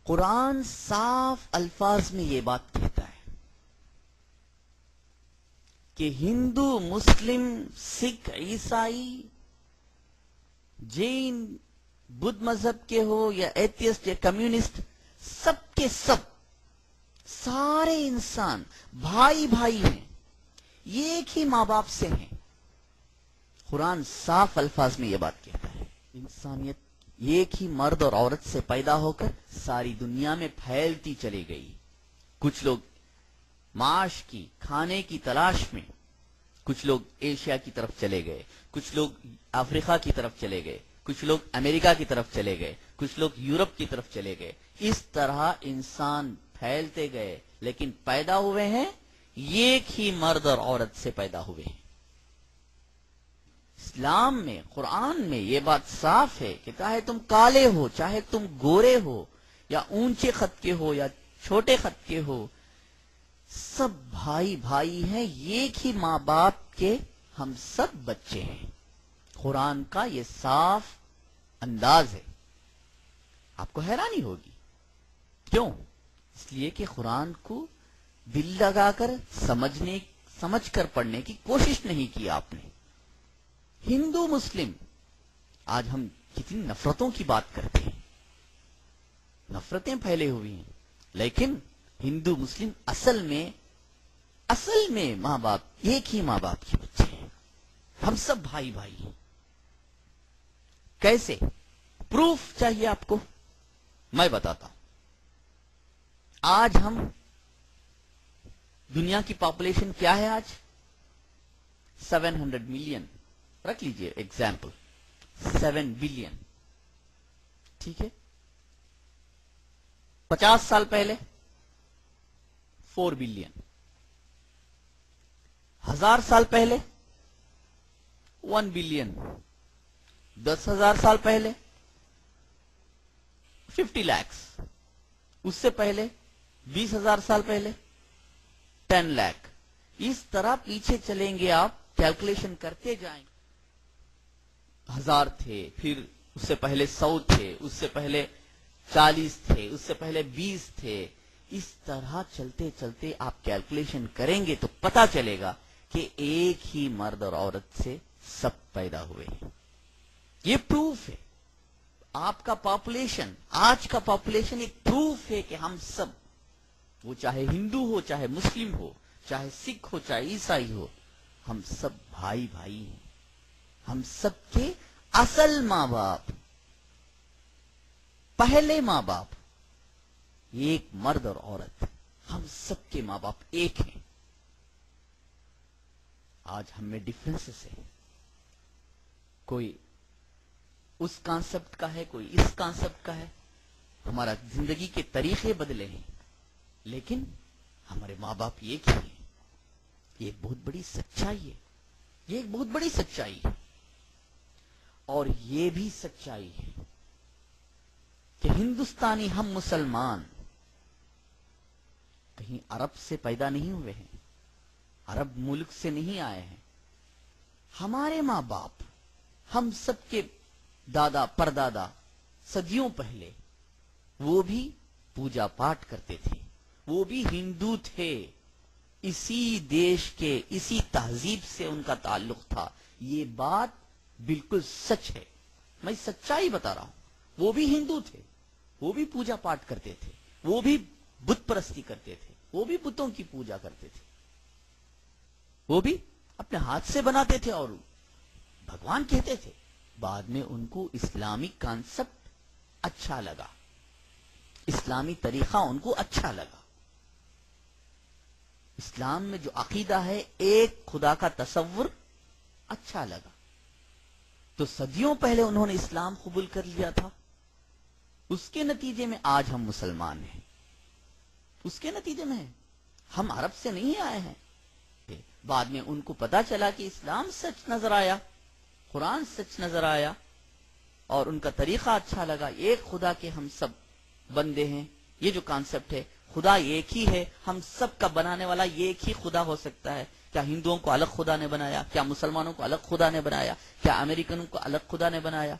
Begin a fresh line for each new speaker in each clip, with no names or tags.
قرآن صاف الفاظ میں یہ بات کہتا ہے کہ ہندو، مسلم، سکھ، عیسائی، جین، بدھ مذہب کے ہو یا ایتھیسٹ یا کمیونسٹ، سب کے سب سارے انسان بھائی بھائی ہیں، ایک ہی ماں باپ سے ہیں۔ قرآن صاف الفاظ میں یہ بات کہتا ہے۔ انسانیت ایک ہی مرد اور عورت سے پیدا ہو کر ساری دنیا میں پھیلتی چلی گئی۔ کچھ لوگ معاش کی، کھانے کی تلاش میں، کچھ لوگ ایشیا کی طرف چلے گئے، کچھ لوگ افریقہ کی طرف چلے گئے، کچھ لوگ امریکہ کی طرف چلے گئے، کچھ لوگ یورپ کی طرف چلے گئے۔ اس طرح انسان پھیلتے گئے، لیکن پیدا ہوئے ہیں ایک ہی مرد اور عورت سے پیدا ہوئے ہیں۔ اسلام میں، قرآن میں یہ بات صاف ہے کہ چاہے تم کالے ہو، چاہے تم گورے ہو، یا اونچے خط کے ہو یا چھوٹے خط کے ہو، سب بھائی بھائی ہیں، ایک ہی ماں باپ کے ہم سب بچے ہیں۔ قرآن کا یہ صاف انداز ہے۔ آپ کو حیرانی ہوگی، کیوں؟ اس لیے کہ قرآن کو دل لگا کر سمجھ کر پڑھنے کی کوشش نہیں کی آپ نے۔ ہندو مسلم، آج ہم کتنی نفرتوں کی بات کرتے ہیں، نفرتیں پھیلے ہوئی ہیں، لیکن ہندو مسلم اصل میں ماں باپ، ایک ہی ماں باپ کے بچے ہیں، ہم سب بھائی بھائی ہیں۔ کیسے؟ پروف چاہیے آپ کو؟ میں بتاتا ہوں۔ آج ہم، دنیا کی پاپولیشن کیا ہے آج؟ 700 ملین، رکھ لیجئے ایگزامپل، 7 بلین، ٹھیک ہے؟ 50 سال پہلے 4 بلین، 1000 سال پہلے 1 بلین، 10,000 سال پہلے 50 لاکھ، اس سے پہلے 20,000 سال پہلے 10 لاکھ۔ اس طرح پیچھے چلیں گے آپ، کیلکولیشن کرتے جائیں، 1000 تھے، پھر اس سے پہلے 100 تھے، اس سے پہلے 40 تھے، اس سے پہلے 20 تھے۔ اس طرح چلتے چلتے آپ کیلکولیشن کریں گے تو پتا چلے گا کہ ایک ہی مرد اور عورت سے سب پیدا ہوئے ہیں۔ یہ پروف ہے۔ آپ کا پاپولیشن، آج کا پاپولیشن ایک پروف ہے کہ ہم سب، وہ چاہے ہندو ہو، چاہے مسلم ہو، چاہے سکھ ہو، چاہے عیسائی ہو، ہم سب بھائی بھائی ہیں۔ ہم سب کے اصل ماں باپ، پہلے ماں باپ، ایک مرد اور عورت، ہم سب کے ماں باپ ایک ہیں۔ آج ہم میں ڈفرینسز ہے، کوئی اس کانسیپٹ کا ہے، کوئی اس کانسیپٹ کا ہے، ہمارا زندگی کے طریقے بدلے ہیں، لیکن ہمارے ماں باپ ایک ہی ہیں۔ یہ ایک بہت بڑی سچائی ہے، یہ ایک بہت بڑی سچائی ہے۔ اور یہ بھی سچائی ہے کہ ہندوستانی ہم مسلمان کہیں عرب سے پیدا نہیں ہوئے ہیں، عرب ملک سے نہیں آئے ہیں۔ ہمارے ماں باپ، ہم سب کے دادا پردادا صدیوں پہلے وہ بھی پوجا پاٹ کرتے تھے، وہ بھی ہندو تھے، اسی دیش کے، اسی تہذیب سے ان کا تعلق تھا۔ یہ بات بالکل سچ ہے، میں سچائی بتا رہا ہوں۔ وہ بھی ہندو تھے، وہ بھی پوجا پاٹ کرتے تھے، وہ بھی بت پرستی کرتے تھے، وہ بھی بتوں کی پوجا کرتے تھے، وہ بھی اپنے ہاتھ سے بناتے تھے اور بھگوان کہتے تھے۔ بعد میں ان کو اسلامی کانسیپٹ اچھا لگا، اسلامی طریقہ ان کو اچھا لگا، اسلام میں جو عقیدہ ہے ایک خدا کا تصور اچھا لگا، تو صدیوں پہلے انہوں نے اسلام قبول کر لیا تھا۔ اس کے نتیجے میں آج ہم مسلمان ہیں، اس کے نتیجے میں ہم عرب سے نہیں آئے ہیں۔ بعد میں ان کو پتا چلا کہ اسلام سچ نظر آیا، قرآن سچ نظر آیا، اور ان کا طریقہ اچھا لگا۔ ایک خدا کے ہم سب بندے ہیں، یہ جو کانسیپٹ ہے، خدا ایک ہی ہے، ہم سب کا بنانے والا ایک ہی خدا ہو سکتا ہے۔ کیا ہندوؤں کو الگ خدا نے بنایا؟ کیا مسلمانوں کو الگ خدا نے بنایا؟ کیا امریکنوں کو الگ خدا نے بنایا؟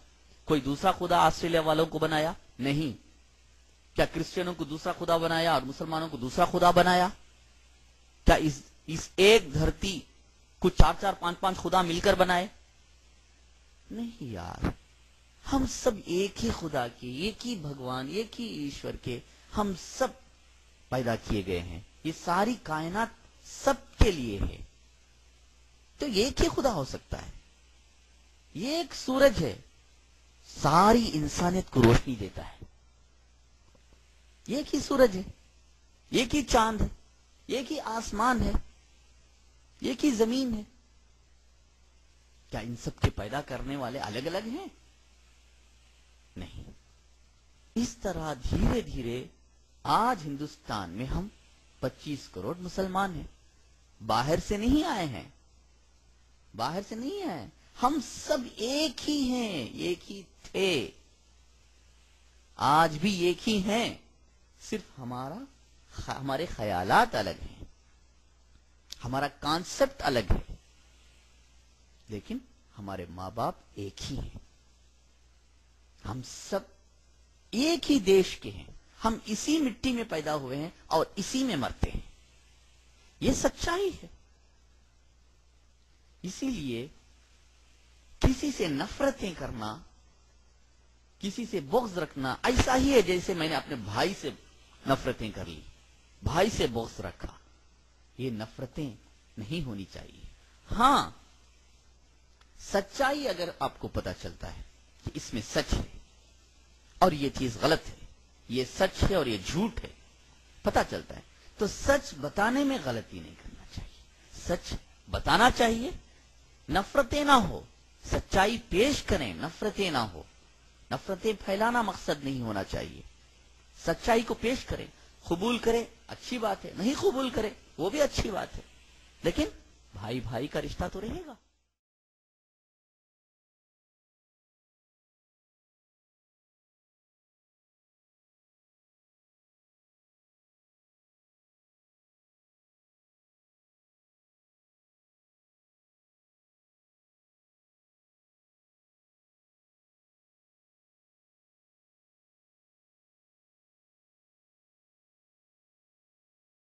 کوئی دوسرا خدا آسٹریلیا والوں کو بنایا؟ نہیں، کیا کرسچنوں کو دوسرا خدا بنایا اور مسلمانوں کو دوسرا خدا بنایا؟ کیا اس ایک دھرتی کو 4 5 خدا مل کر بنائے؟ نہیں یار، ہم سب ایک ہی خدا کے، ایک ہی بھگوان، ایک ہی ایشور کے ہم سب پیدا کیے گئے ہیں. یہ ساری کائنات سب کے لیے ہے. تو ایک ہی خدا ہو سکتا ہے. یہ ایک سورج ہے، ساری انسانیت کو روشنی دیتا ہے. ایک ہی سورج ہے، ایک ہی چاند ہے، ایک ہی آسمان ہے، ایک ہی زمین ہے. کیا ان سب کے پیدا کرنے والے الگ الگ ہیں؟ نہیں. اس طرح دھیرے دھیرے آج ہندوستان میں ہم 25 کروڑ مسلمان ہیں. باہر سے نہیں آئے ہیں، باہر سے نہیں آئے. ہم سب ایک ہی ہیں، ایک ہی تھے، آج بھی ایک ہی ہیں. صرف ہمارے خیالات الگ ہیں، ہمارا کانسیپٹ الگ ہے، لیکن ہمارے ماں باپ ایک ہی ہیں. ہم سب ایک ہی دیش کے ہیں، ہم اسی مٹی میں پیدا ہوئے ہیں اور اسی میں مرتے ہیں. یہ سچائی ہے. اسی لیے کسی سے نفرتیں کرنا، کسی سے بغض رکھنا ایسا ہی ہے جیسے میں نے اپنے بھائی سے نفرتیں کر لی، بھائی سے بغض رکھا. یہ نفرتیں نہیں ہونی چاہیے. ہاں، سچائی اگر آپ کو پتا چلتا ہے کہ اس میں سچ ہے اور یہ چیز غلط ہے، یہ سچ ہے اور یہ جھوٹ ہے، پتا چلتا ہے، تو سچ بتانے میں غلطی نہیں کرنا چاہیے. سچ بتانا چاہیے، نفرتیں نہ ہو. سچائی پیش کریں، نفرتیں نہ ہو. نفرتیں پھیلانا مقصد نہیں ہونا چاہیے. سچائی کو پیش کریں. قبول کرے اچھی بات ہے، نہیں قبول کرے وہ بھی اچھی بات ہے، لیکن بھائی بھائی کا رشتہ تو رہے گا.